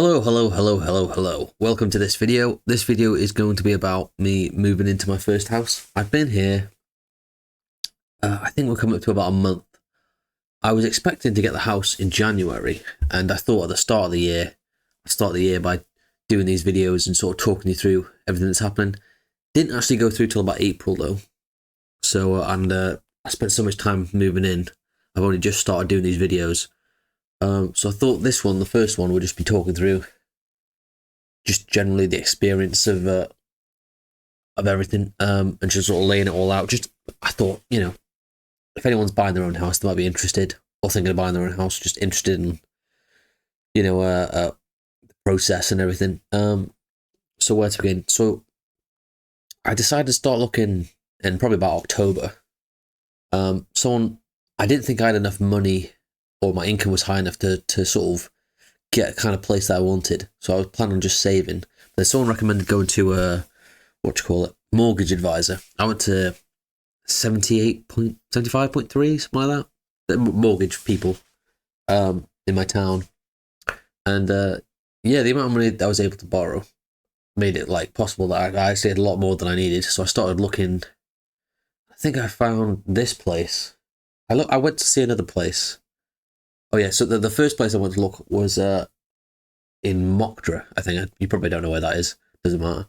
Hello. Welcome to this video. This video is going to be about me moving into my first house. I've been here, I think we're coming up to about a month. I was expecting to get the house in January, and I thought at the start of the year, I'd start the year by doing these videos and sort of talking you through everything that's happening. Didn't actually go through till about April though. So, I spent so much time moving in, I've only just started doing these videos. So I thought this one, the first one, would just be talking through just generally the experience of everything, and just sort of laying it all out. Just, I thought, if anyone's buying their own house, they might be interested, or thinking of buying their own house, just interested in, the process and everything. So where to begin? So I decided to start looking in probably about October. I didn't think I had enough money, or my income was high enough to sort of get a kind of place that I wanted. So I was planning on just saving. But someone recommended going to mortgage advisor. I went to 75.3, something like that. The mortgage people in my town. And the amount of money that I was able to borrow made it like possible that I actually had a lot more than I needed. So I started looking. I think I found this place. I went to see another place. Oh yeah, so the first place I went to look was in Mockdra, I think. You probably don't know where that is. Doesn't matter.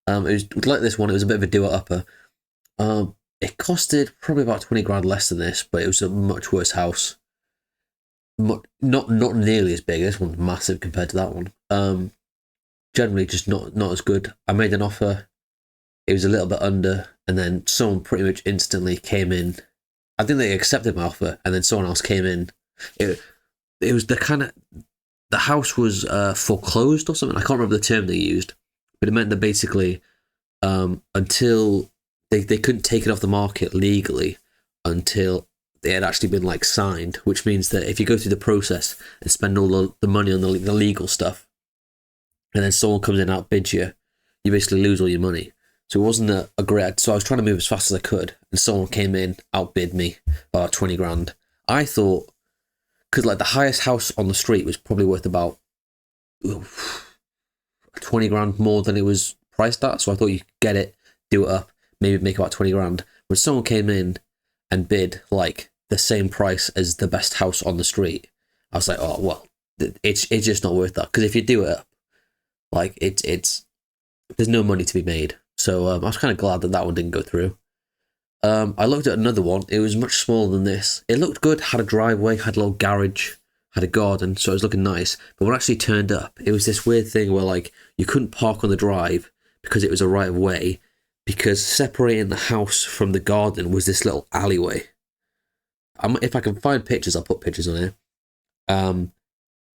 It was like this one. It was a bit of a doer-upper. It costed probably about 20 grand less than this, but it was a much worse house. Not nearly as big. This one's massive compared to that one. Generally just not as good. I made an offer. It was a little bit under, and then someone pretty much instantly came in. I think they accepted my offer, and then someone else came in. It was the house was foreclosed or something. I can't remember the term they used, but it meant that basically until they couldn't take it off the market legally until they had actually been like signed, which means that if you go through the process and spend all the money on the legal stuff, and then someone comes in and outbids you, you basically lose all your money. So it wasn't a great. So I was trying to move as fast as I could, and someone came in, outbid me by about 20 grand. I thought, because like the highest house on the street was probably worth about 20 grand more than it was priced at. So I thought you could get it, do it up, maybe make about 20 grand. When someone came in and bid like the same price as the best house on the street, I was like, oh well, it's just not worth that. Because if you do it up, like it's there's no money to be made. So I was kind of glad that one didn't go through. I looked at another one. It was much smaller than this. It looked good, had a driveway, had a little garage, had a garden, so it was looking nice. But when I actually turned up, it was this weird thing where like you couldn't park on the drive because it was a right of way, because separating the house from the garden was this little alleyway. If I can find pictures, I'll put pictures on here. And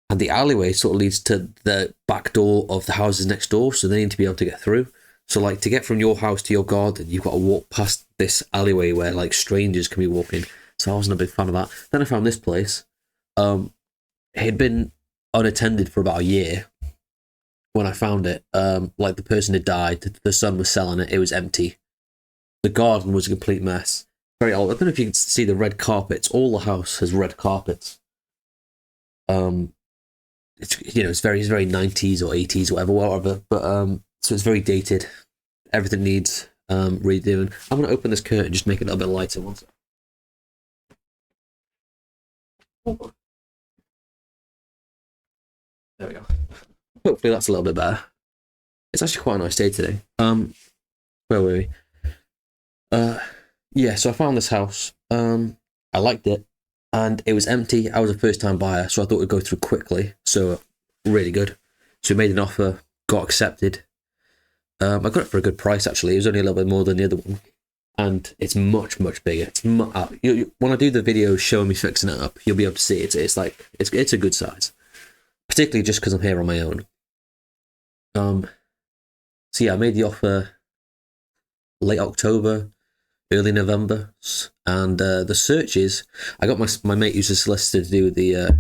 the alleyway sort of leads to the back door of the houses next door, so they need to be able to get through. So, like, to get from your house to your garden, you've got to walk past this alleyway where, like, strangers can be walking. So I wasn't a big fan of that. Then I found this place. It had been unattended for about a year when I found it. Like, the person had died. The son was selling it. It was empty. The garden was a complete mess. Very old. I don't know if you can see the red carpets. All the house has red carpets. It's very 90s or 80s, whatever. But, so it's very dated. Everything needs redoing. I'm going to open this curtain and just make it a little bit lighter. One second. There we go. Hopefully that's a little bit better. It's actually quite a nice day today. Where were we? Yeah, so I found this house. I liked it, and it was empty. I was a first-time buyer, so I thought it would go through quickly. So really good. So we made an offer, got accepted. I got it for a good price, actually. It was only a little bit more than the other one. And it's much bigger. It's when I do the video showing me fixing it up, you'll be able to see it. It's a good size. Particularly just because I'm here on my own. So yeah, I made the offer late October, early November. And the searches, I got my mate who's a solicitor to do the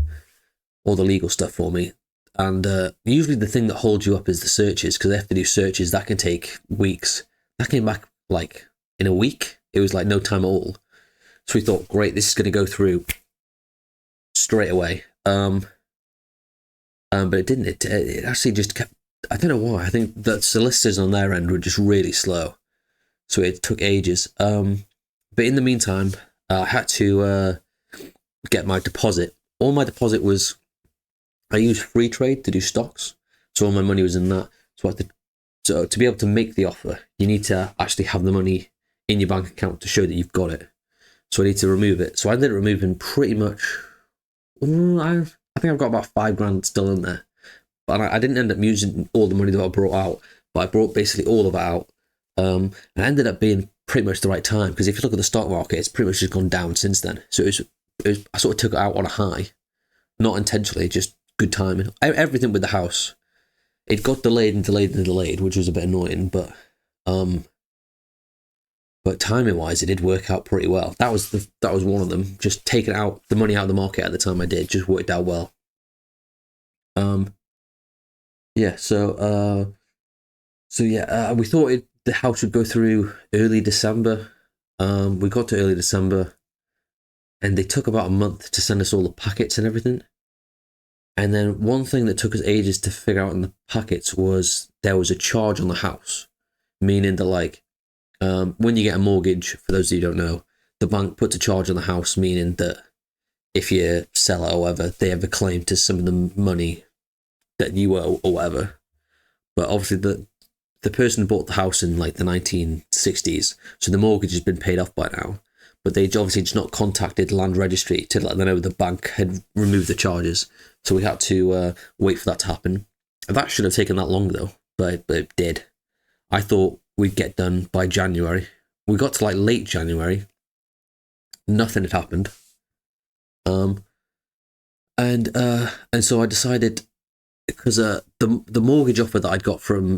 all the legal stuff for me. And usually the thing that holds you up is the searches, because they have to do searches. That can take weeks. That came back like in a week. It was like no time at all. So we thought, great, this is going to go through straight away. But it didn't. It actually just kept. I don't know why. I think the solicitors on their end were just really slow, so it took ages. But in the meantime, I had to get my deposit. All my deposit was, I used Free Trade to do stocks, so all my money was in that. So to be able to make the offer, you need to actually have the money in your bank account to show that you've got it. So I need to remove it. So I ended up removing pretty much. I think I've got about $5,000 still in there, but I didn't end up using all the money that I brought out. But I brought basically all of it out, and it ended up being pretty much the right time, because if you look at the stock market, it's pretty much just gone down since then. So I sort of took it out on a high, not intentionally, just good timing. Everything with the house, it got delayed and delayed and delayed, which was a bit annoying, but timing wise, it did work out pretty well. That was one of them. Just taking out the money out of the market at the time I did just worked out well. Yeah. So we thought the house would go through early December. We got to early December, and they took about a month to send us all the packets and everything. And then one thing that took us ages to figure out in the packets was there was a charge on the house, meaning that like. When you get a mortgage, for those of you who don't know, the bank puts a charge on the house, meaning that if you sell it or whatever, they have a claim to some of the money that you owe or whatever. But obviously the person bought the house in like the 1960s, so the mortgage has been paid off by now. But they obviously just not contacted Land Registry to let them know the bank had removed the charges. So we had to wait for that to happen. That shouldn't have taken that long though, but it did. I thought we'd get done by January. We got to like late January. Nothing had happened. And so I decided, because the mortgage offer that I'd got from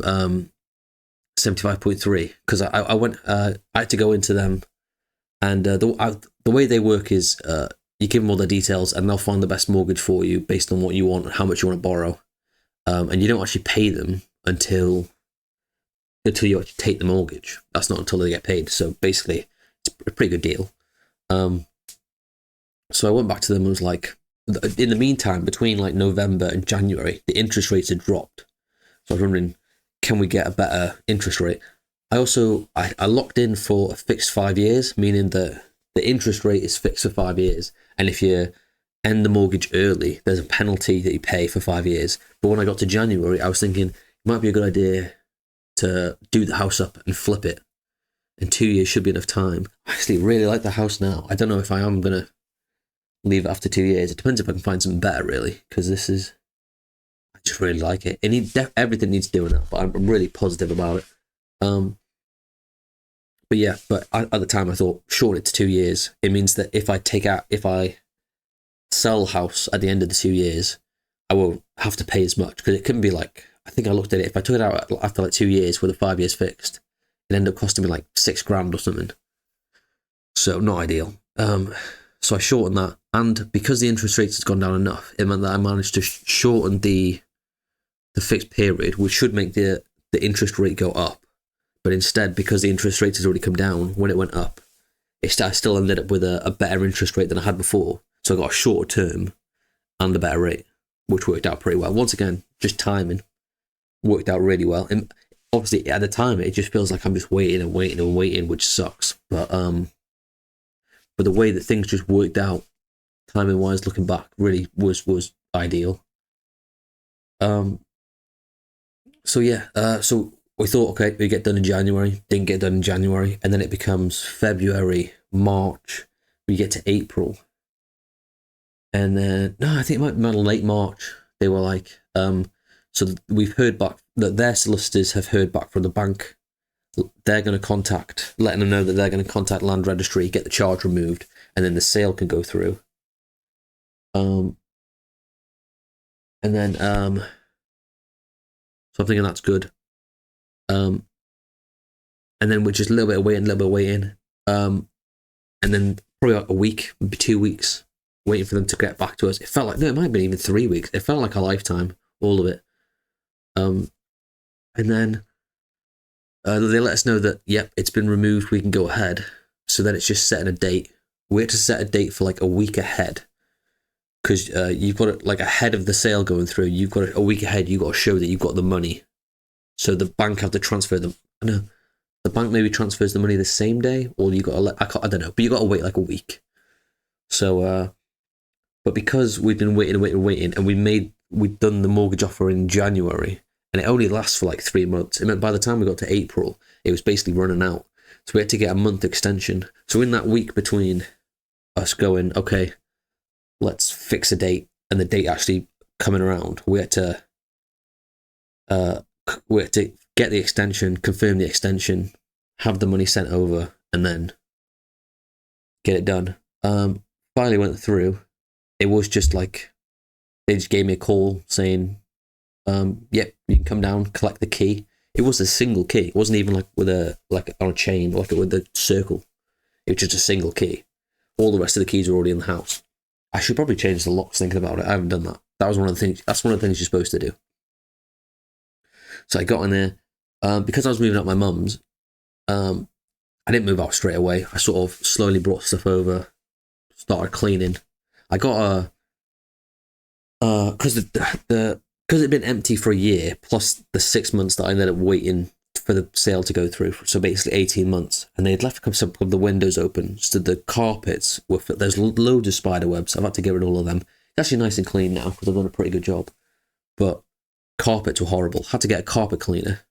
75.3, because I went, I had to go into them, and the way they work is you give them all the details and they'll find the best mortgage for you based on what you want and how much you want to borrow, and you don't actually pay them until you actually take the mortgage. That's not until they get paid. So basically, it's a pretty good deal. So I went back to them and was like, in the meantime, between like November and January, the interest rates had dropped. So I was wondering, can we get a better interest rate? I locked in for a fixed 5 years, meaning that the interest rate is fixed for 5 years. And if you end the mortgage early, there's a penalty that you pay for 5 years. But when I got to January, I was thinking it might be a good idea to do the house up and flip it, and 2 years should be enough time. I actually really like the house now. I don't know if I am going to leave it after 2 years. It depends if I can find something better, really, because I just really like it. Everything needs doing that, but I'm really positive about it. But yeah, at the time I thought, shorten it to 2 years. It means that if I sell the house at the end of the 2 years, I won't have to pay as much, because it couldn't be like, I think I looked at it, if I took it out after like 2 years with a 5 years fixed, it ended up costing me like $6,000 or something. So not ideal. So I shortened that, and because the interest rates has gone down enough, it meant that I managed to shorten the fixed period, which should make the interest rate go up. But instead, because the interest rate has already come down, when it went up, I still ended up with a better interest rate than I had before. So I got a shorter term and a better rate, which worked out pretty well. Once again, just timing worked out really well. And obviously, at the time, it just feels like I'm just waiting and waiting and waiting, which sucks. But the way that things just worked out, timing wise, looking back, really was ideal. So yeah, so we thought, okay, we get done in January, didn't get done in January, and then it becomes February, March, we get to April. And then, no, I think it might be late March, they were like, so we've heard back that their solicitors have heard back from the bank. They're going to letting them know that they're going to contact Land Registry, get the charge removed, and then the sale can go through. And then, so I'm thinking that's good. And then we're just a little bit of waiting. And then probably like a week, maybe 2 weeks, waiting for them to get back to us. It felt like, no, it might have been even 3 weeks. It felt like a lifetime, all of it. And then they let us know that, yep, it's been removed, we can go ahead. So then it's just setting a date. We had to set a date for like a week ahead, because you've got it like ahead of the sale going through. You've got it a week ahead. You've got to show that you've got the money. So the bank have to transfer them. No, the bank maybe transfers the money the same day, or you got to I don't know, but you got to wait like a week. So, but because we've been waiting, and we'd done the mortgage offer in January, and it only lasts for like 3 months. It meant by the time we got to April, it was basically running out. So we had to get a month extension. So in that week between us going, okay, let's fix a date, and the date actually coming around, we had to get the extension, confirm the extension, have the money sent over, and then get it done. Finally went through. It was just like, they just gave me a call saying, yep, you can come down, collect the key. It was a single key. It wasn't even like on a chain, like with a circle. It was just a single key. All the rest of the keys were already in the house. I should probably change the locks, thinking about it. I haven't done that. That was one of the things. That's one of the things you're supposed to do. So I got in there. Because I was moving out my mum's, I didn't move out straight away. I sort of slowly brought stuff over, started cleaning. I got because it'd been empty for a year, plus the 6 months that I ended up waiting for the sale to go through. So basically 18 months, and they'd left some of the windows open, so the carpets were. There's loads of spider webs. I've had to get rid of all of them. It's actually nice and clean now because I've done a pretty good job. But carpets were horrible. Had to get a carpet cleaner.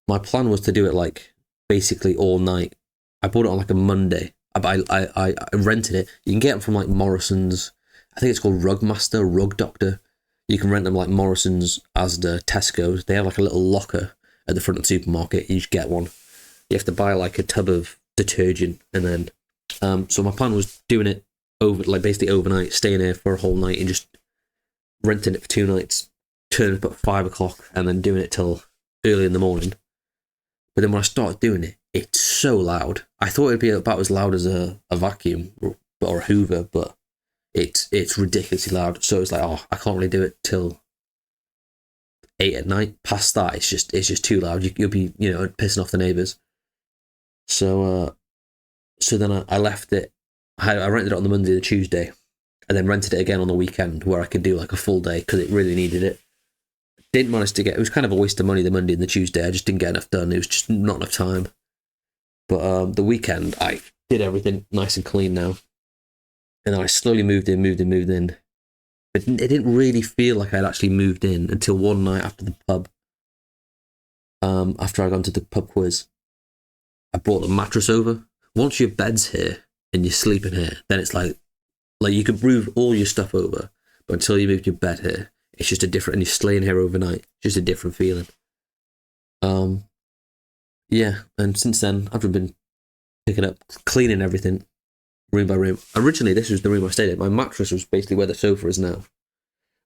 My plan was to do it like basically all night. I bought it on like a Monday. I rented it. You can get them from like Morrison's. I think it's called Rugmaster, Rug Doctor. You can rent them like Morrison's, Asda, Tesco's. They have like a little locker at the front of the supermarket. You just get one. You have to buy like a tub of detergent, and then so my plan was doing it basically overnight, staying there for a whole night and just renting it for 2 nights, turning up at 5 o'clock, and then doing it till early in the morning. But then when I started doing it, it's so loud. I thought it'd be about as loud as a vacuum or a Hoover, but it's ridiculously loud. So it's like, oh, I can't really do it till 8 at night. Past that, it's just too loud. You'll be, pissing off the neighbours. So then I left it. I rented it on the Monday and the Tuesday, and then rented it again on the weekend where I could do like a full day because it really needed it. Didn't manage to it was kind of a waste of money the Monday and the Tuesday. I just didn't get enough done. It was just not enough time. But the weekend, I did everything nice and clean now. And I slowly moved in. But it didn't really feel like I'd actually moved in until one night after the pub. After I'd gone to the pub quiz, I brought the mattress over. Once your bed's here and you're sleeping here, then it's like you can move all your stuff over. But until you move your bed here, it's just a different, and you're staying here overnight, just a different feeling. Yeah, and since then, I've been picking up, cleaning everything, room by room. Originally, this was the room I stayed in. My mattress was basically where the sofa is now.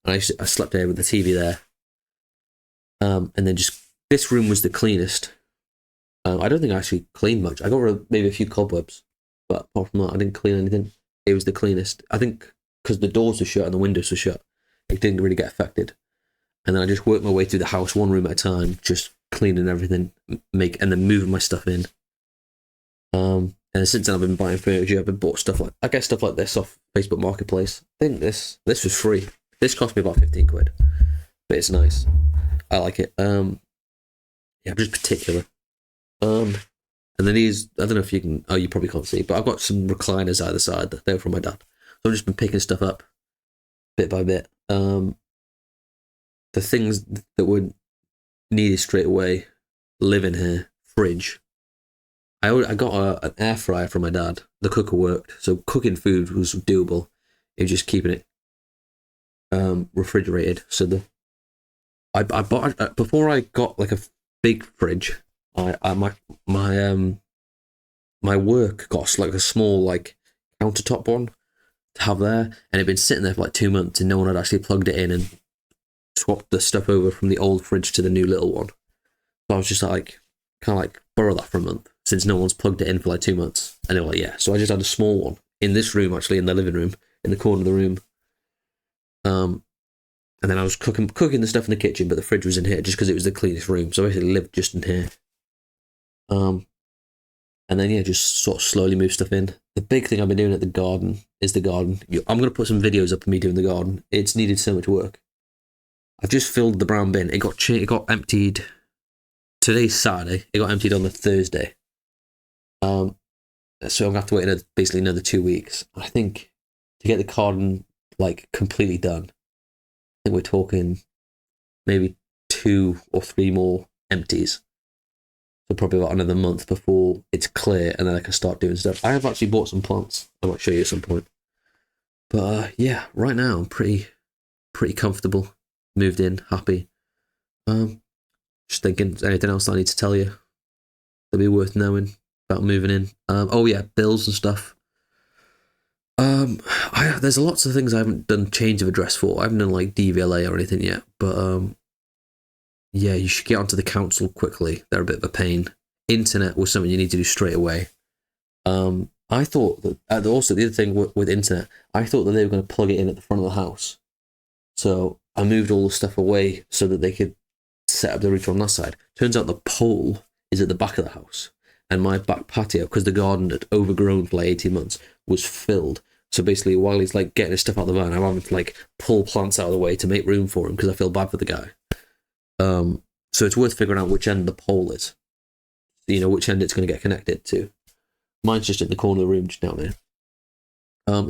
And I slept there with the TV there. And then this room was the cleanest. I don't think I actually cleaned much. I got rid of maybe a few cobwebs, but apart from that, I didn't clean anything. It was the cleanest. I think because the doors were shut and the windows were shut, it didn't really get affected. And then I just worked my way through the house one room at a time, just cleaning everything, and then moving my stuff in. And since then I've been buying furniture. I've been bought stuff like stuff like this off Facebook Marketplace. I think this was free. This cost me about 15 quid, but it's nice. I like it. Yeah, I'm just particular. And then these, I don't know if you can. Oh, you probably can't see, but I've got some recliners either side. They were from my dad. So I've just been picking stuff up, bit by bit. The things that were needed straight away live in here. Fridge. I got an air fryer from my dad. The cooker worked, so cooking food was doable. It was just keeping it refrigerated. So I bought before I got like a big fridge. My work got like a small like countertop one to have there, and it'd been sitting there for like 2 months, and no one had actually plugged it in and swapped the stuff over from the old fridge to the new little one. So I was just like, kind of like borrow that for a month, since no one's plugged it in for like 2 months. And they were like, yeah. So I just had a small one in this room, actually, in the living room, in the corner of the room. And then I was cooking the stuff in the kitchen, but the fridge was in here just because it was the cleanest room. So I basically lived just in here. And And then, yeah, just sort of slowly move stuff in. The big thing I've been doing at the garden is the garden. I'm going to put some videos up of me doing the garden. It's needed so much work. I've just filled the brown bin. It got emptied. Today's Saturday. It got emptied on the Thursday. So I'm going to have to wait basically another 2 weeks. I think to get the garden like completely done, I think we're talking maybe 2 or 3 more empties. So probably about another month before it's clear, and then I can start doing stuff. I have actually bought some plants. I might show you at some point. But yeah, right now I'm pretty comfortable. Moved in, happy. Just thinking, anything else I need to tell you that'd be worth knowing about moving in? Oh yeah, bills and stuff. There's lots of things I haven't done change of address for. I haven't done like DVLA or anything yet, but yeah, you should get onto the council quickly. They're a bit of a pain. Internet was something you need to do straight away. I thought that also the other thing with internet, I thought that they were going to plug it in at the front of the house. So I moved all the stuff away so that they could set up the router on that side. Turns out the pole is at the back of the house, and my back patio, because the garden had overgrown for like 18 months, was filled. So basically, while he's like getting his stuff out of the van, I'm having to like pull plants out of the way to make room for him because I feel bad for the guy. So it's worth figuring out which end the pole is. You know, which end it's going to get connected to. Mine's just in the corner of the room just down there.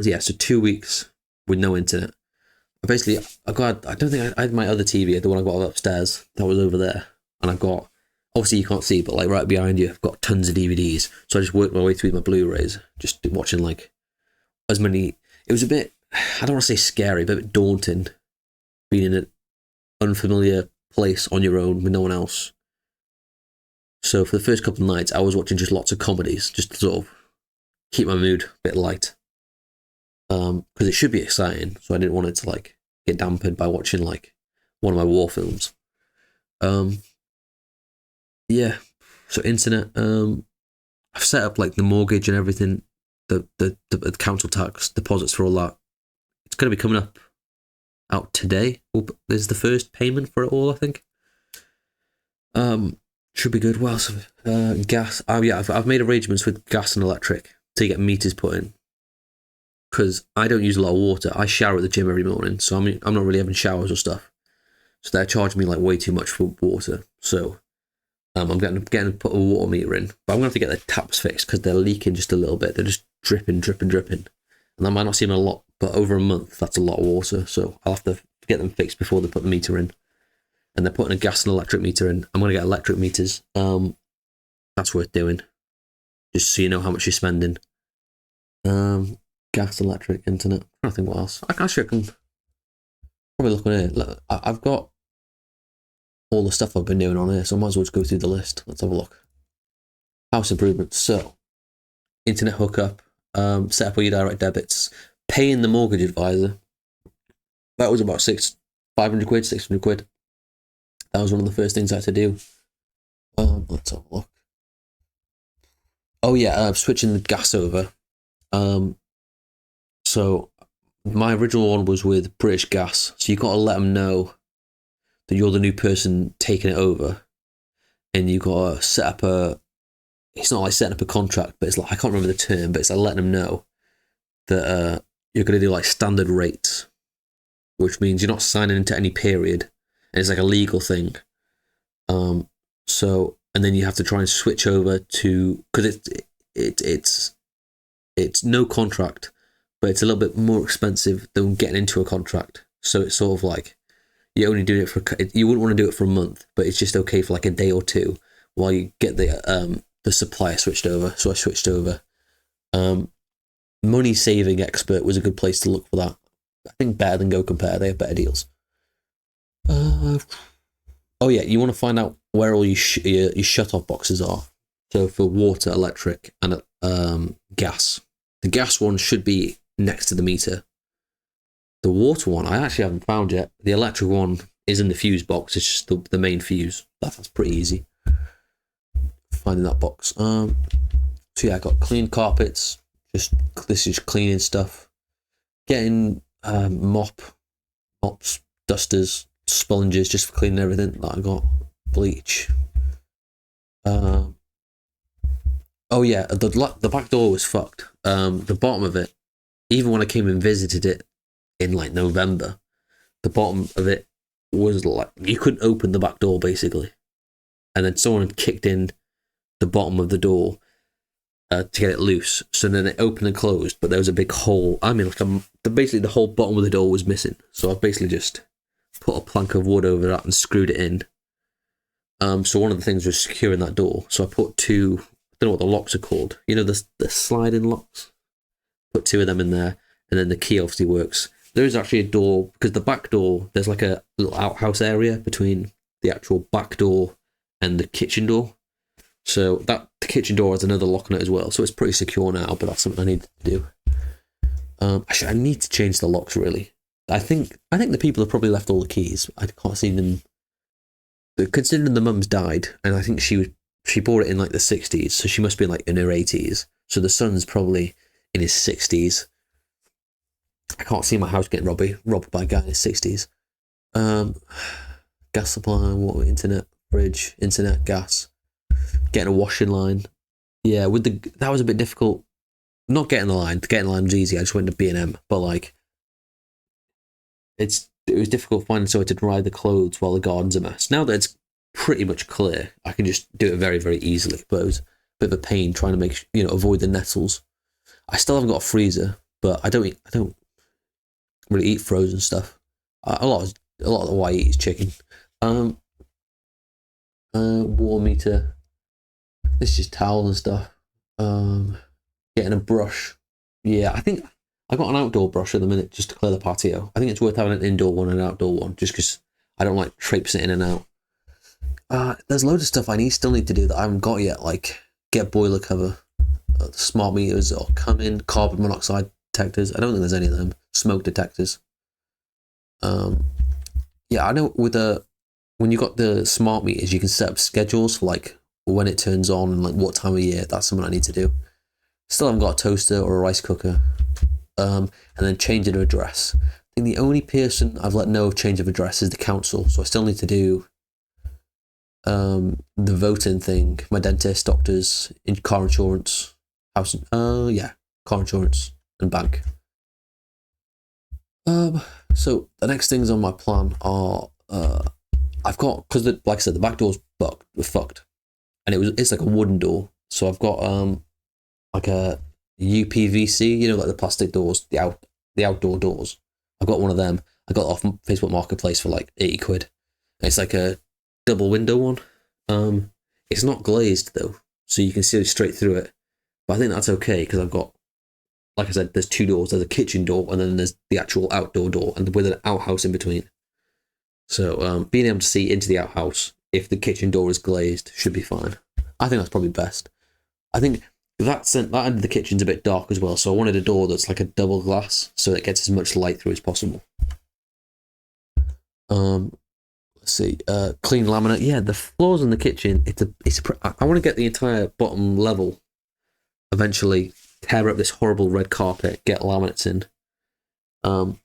Yeah, so 2 weeks with no internet. I don't think I had my other TV, the one I got upstairs, that was over there. And I've got, obviously you can't see, but like right behind you, I've got tons of DVDs. So I just worked my way through my Blu-rays, just watching like as many. It was a bit, I don't want to say scary, but a bit daunting being in an unfamiliar place on your own with no one else. So for the first couple of nights, I was watching just lots of comedies, just to sort of keep my mood a bit light. Because it should be exciting, so I didn't want it to like get dampened by watching like one of my war films. Yeah. So internet. I've set up like the mortgage and everything, the council tax deposits for all that. It's going to be coming up out today. There's the first payment for it all, I think. Should be good. Well, gas. Oh yeah, I've made arrangements with gas and electric to get meters put in. Because I don't use a lot of water. I shower at the gym every morning, so I'm not really having showers or stuff. So they're charging me like way too much for water. So I'm getting to put a water meter in, but I'm going to have to get the taps fixed because they're leaking just a little bit. They're just dripping. And that might not seem a lot, but over a month, that's a lot of water. So I'll have to get them fixed before they put the meter in. And they're putting a gas and electric meter in. I'm going to get electric meters. That's worth doing. Just so you know how much you're spending. Gas, electric, internet. I don't think what else. I can probably look on here. Look, I've got all the stuff I've been doing on here, so I might as well just go through the list. Let's have a look. House improvements. So, internet hookup, set up all your direct debits, paying the mortgage advisor. That was about 500 quid, 600 quid. That was one of the first things I had to do. Let's have a look. Oh yeah, switching the gas over. So my original one was with British Gas. So you got to let them know that you're the new person taking it over, and you got to set up it's not like setting up a contract, but it's like, I can't remember the term, but it's like letting them know that you're going to do like standard rates, which means you're not signing into any period, and it's like a legal thing. So, and then you have to try and switch over to, because it's no contract, but it's a little bit more expensive than getting into a contract. So it's sort of like you're only doing it for, you wouldn't want to do it for a month, but it's just okay for like a day or two while you get the supplier switched over. So I switched over. Money Saving Expert was a good place to look for that. I think better than Go Compare. They have better deals. Oh yeah, you want to find out where all your shut-off boxes are. So for water, electric, and gas. The gas one should be next to the meter. The water one, I actually haven't found yet. The electric one is in the fuse box. It's just the main fuse. That's pretty easy. Finding that box. So yeah, I got clean carpets. This is cleaning stuff. Getting mops, dusters, sponges, just for cleaning everything that I got. Bleach. Oh Oh yeah, the back door was fucked. The bottom of it, even when I came and visited it in like November, the bottom of it was like you couldn't open the back door basically, and then someone had kicked in the bottom of the door to get it loose. So then it opened and closed, but there was a big hole. I mean, basically the whole bottom of the door was missing. So I basically just put a plank of wood over that and screwed it in. So one of the things was securing that door. So I put two, I don't know what the locks are called. You know, the sliding locks? Put two of them in there, and then the key obviously works. There is actually a door, because the back door, there's like a little outhouse area between the actual back door and the kitchen door. So the kitchen door has another lock on it as well. So it's pretty secure now, but that's something I need to do. Actually, I need to change the locks, really. I think the people have probably left all the keys. I can't see them. But considering the mum's died, and I think she bought it in like the 60s, so she must be like in her 80s. So the son's probably in his 60s. I can't see my house getting robbed by a guy in his 60s. Gas supply, water, internet, fridge, internet, gas. Getting a washing line. Yeah, that was a bit difficult. Not getting the line. Getting the line was easy. I just went to B&M, but like it was difficult finding somewhere to dry the clothes while the garden's a mess. Now that it's pretty much clear, I can just do it very, very easily. But it was a bit of a pain trying to avoid the nettles. I still haven't got a freezer, but I don't really eat frozen stuff. A lot of what I eat is chicken. Water meter. This is just towels and stuff. Getting a brush. Yeah, I think I got an outdoor brush at the minute just to clear the patio. I think it's worth having an indoor one and an outdoor one just because I don't like traipsing in and out. There's loads of stuff I still need to do that I haven't got yet, like get boiler cover, smart meters or come in, carbon monoxide detectors. I don't think there's any of them. Smoke detectors. Yeah, I know when you got the smart meters, you can set up schedules for like when it turns on and like what time of year. That's something I need to do. Still haven't got a toaster or a rice cooker. And then changing of address. I think the only person I've let know of change of address is the council. So I still need to do the voting thing, my dentist, doctors, car insurance, house, car insurance and bank. So the next things on my plan are I've got, because like I said, the back door's fucked, and it's like a wooden door. So I've got like a UPVC, like the plastic doors, the outdoor doors. I've got one of them. I got it off Facebook Marketplace for like 80 quid. It's like a double window one. It's not glazed though, so you can see straight through it. But I think that's okay because I've got, like I said, there's two doors. There's a kitchen door and then there's the actual outdoor door, and with an outhouse in between. So being able to see into the outhouse if the kitchen door is glazed should be fine. I think that's probably best. I think that end of the kitchen's a bit dark as well, so I wanted a door that's like a double glass so it gets as much light through as possible. Let's see. Clean laminate. Yeah, the floors in the kitchen. I want to get the entire bottom level. Eventually, tear up this horrible red carpet. Get laminates in. And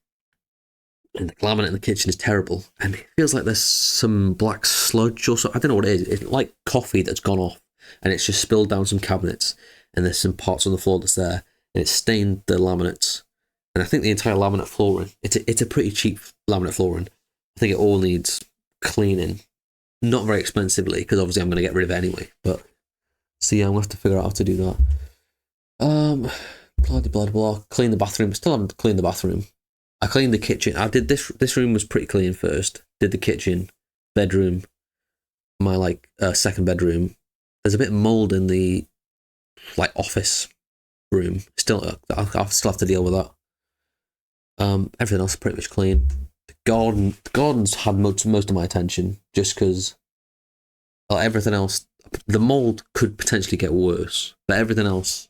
the laminate in the kitchen is terrible, and it feels like there's some black sludge or something. I don't know what it is. It's like coffee that's gone off, and it's just spilled down some cabinets, and there's some parts on the floor that's there, and it's stained the laminates. And I think the entire laminate flooring. It's a pretty cheap laminate flooring. I think it all needs cleaning, not very expensively, because obviously I'm going to get rid of it anyway. But so yeah, I'm going to have to figure out how to do that. Blah. Clean the bathroom. Still haven't cleaned the bathroom. I cleaned the kitchen. I did this. This room was pretty clean first. Did the kitchen, bedroom, my second bedroom. There's a bit of mold in the office room. I'll still have to deal with that. Everything else is pretty much clean. The garden's had most of my attention just because everything else, the mold could potentially get worse, but everything else,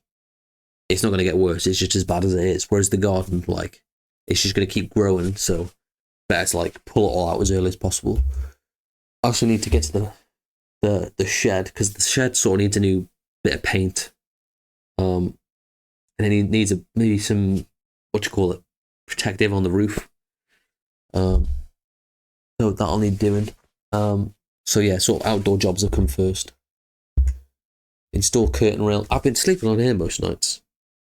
it's not going to get worse. It's just as bad as it is. Whereas the garden, it's just going to keep growing, so better to pull it all out as early as possible. I also need to get to the shed, because the shed sort of needs a new bit of paint. And then it needs maybe some, protective on the roof. So that'll need doing. So yeah, sort of outdoor jobs have come first. install curtain rail. I've been sleeping on here most nights.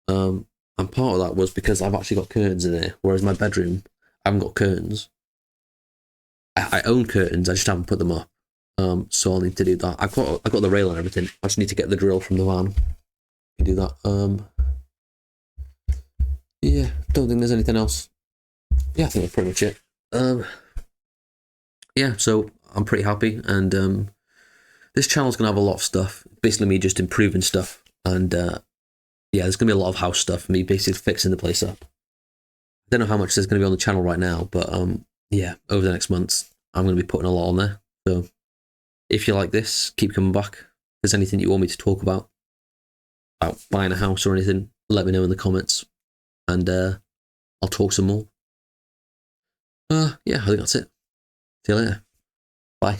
And part of that was because I've actually got curtains in here, whereas my bedroom, I haven't got curtains. I own curtains, I just haven't put them up. So I'll need to do that. I've got the rail and everything. I just need to get the drill from the van to do that. Yeah, don't think there's anything else. Yeah, I think that's pretty much it. Yeah, so I'm pretty happy, and this channel's gonna have a lot of stuff. Basically, me just improving stuff, and yeah, there's gonna be a lot of house stuff. Me basically fixing the place up. I don't know how much there's gonna be on the channel right now, but yeah, over the next months, I'm gonna be putting a lot on there. So if you like this, keep coming back. If there's anything you want me to talk about buying a house or anything, let me know in the comments, and I'll talk some more. Yeah, I think that's it. See you later. Bye.